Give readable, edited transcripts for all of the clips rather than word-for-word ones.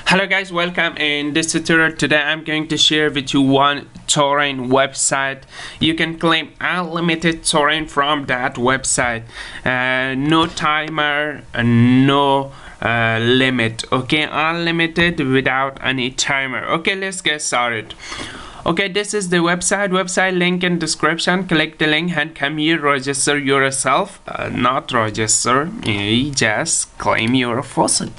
Hello guys, welcome. In this tutorial today I'm going to share with you one torrent website. You can claim unlimited torrent from that website. No timer, no limit. Okay, unlimited without any timer. Okay, let's get started. Okay, this is the website link in description. Click the link and come here, register yourself. Not register, just claim your faucet.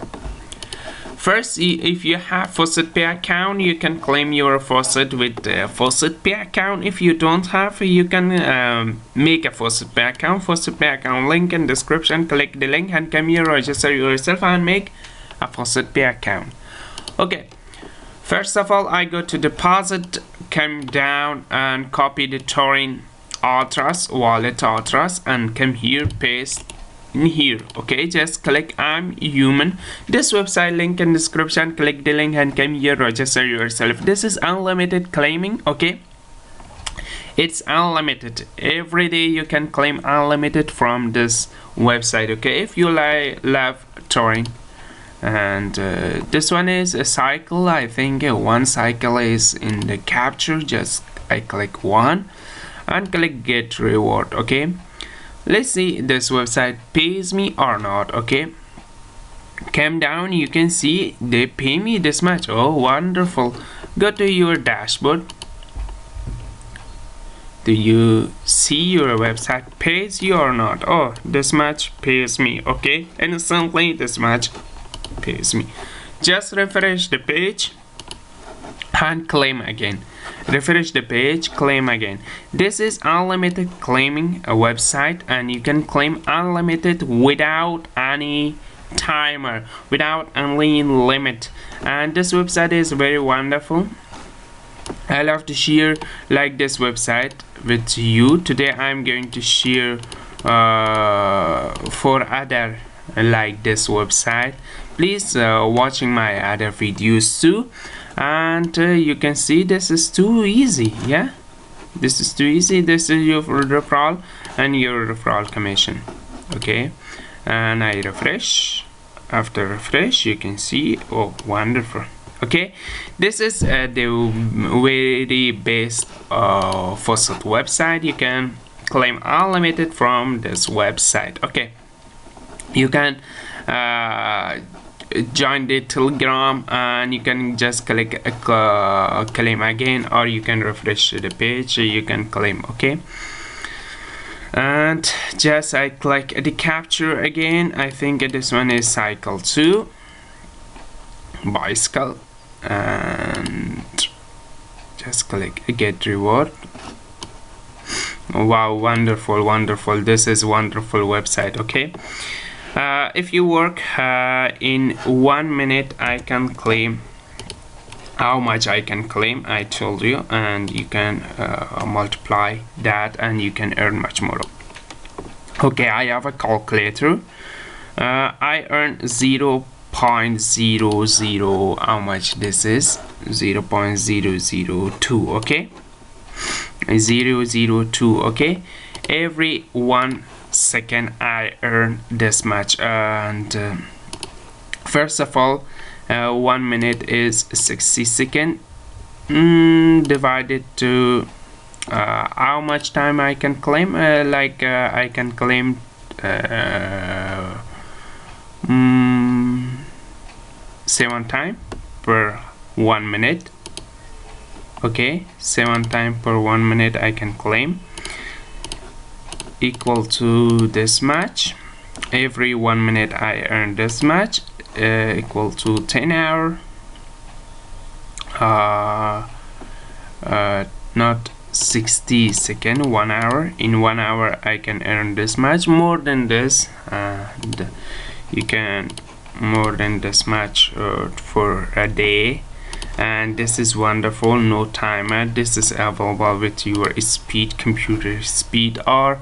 First, if you have Faucetpay account, you can claim your faucet with the Faucetpay account. If you don't have, you can make a Faucetpay account. Faucetpay account link in description. Click the link and come here, register yourself and make a Faucetpay account. Okay, first of all, I go to deposit, come down and copy the torrent wallet address and come here, paste in here. Okay, just click I'm human. This website link in description. Click the link and come here, register yourself. This is unlimited claiming. Okay, it's unlimited. Every day you can claim unlimited from this website. Okay, if you love torrent. And this one is a cycle. I think one cycle is in the capture. Just I click one and click get reward. Okay, let's see this website pays me or not. Okay, come down, you can see they pay me this much. Oh, wonderful. Go to your dashboard. Do you see your website pays you or not? Oh, this much pays me. Okay, instantly this much pays me. Just refresh the page and claim again. Refresh the page, claim again. This is unlimited claiming a website, and you can claim unlimited without any timer, without any limit. And this website is very wonderful. I love to share like this website with you. Today I'm going to share for other like this website. Please watching my other videos too. And you can see this is too easy. Yeah, this is too easy. This is your referral and your referral commission. Okay, and I refresh. After refresh, you can see, oh, wonderful. Okay, this is the very best faucet website. You can claim unlimited from this website. Okay, you can join the Telegram and you can just click claim again, or you can refresh the page, you can claim. Okay, and just I click the capture again. I think this one is cycle 2 bicycle, and just click get reward. Wow, wonderful. This is wonderful website. Okay, if you work in 1 minute, I can claim how much I can claim. I told you, and you can multiply that and you can earn much more. Okay, I have a calculator. I earn 0.00. How much this is? 0.002. okay, 0.002. okay, every 1 second I earn this much. And first of all, 1 minute is 60 seconds divided to how much time I can claim. I can claim 7 times per 1 minute. Okay, 7 times per 1 minute I can claim, equal to this much. Every 1 minute I earn this much, equal to 10 hours. Not 60 seconds, 1 hour. In 1 hour I can earn this much. More than this, and you can more than this much for a day. And this is wonderful, no timer. This is available with your speed, computer speed or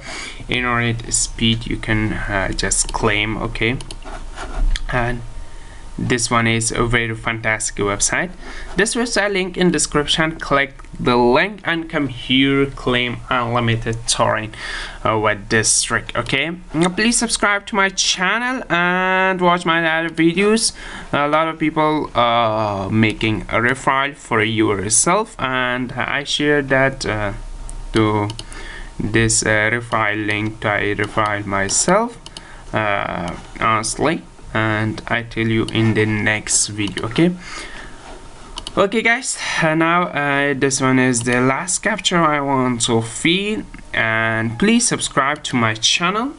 internet speed. You can just claim. Okay, and This one is a very fantastic website. This website link in description. Click the link and come here, claim unlimited torrent with this trick. Okay, please subscribe to my channel and watch my other videos. A lot of people making a referral for yourself, and I share that to this referral link. I referral myself honestly, and I tell you in the next video. Okay guys, now this one is the last capture I want to feed, and please subscribe to my channel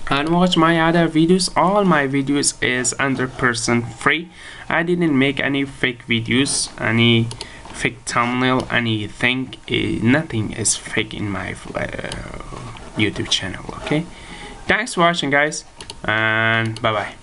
and watch my other videos. All my videos is 100% free. I didn't make any fake videos, any fake thumbnail, anything. Nothing is fake in my YouTube channel. Okay, thanks for watching guys, and bye bye.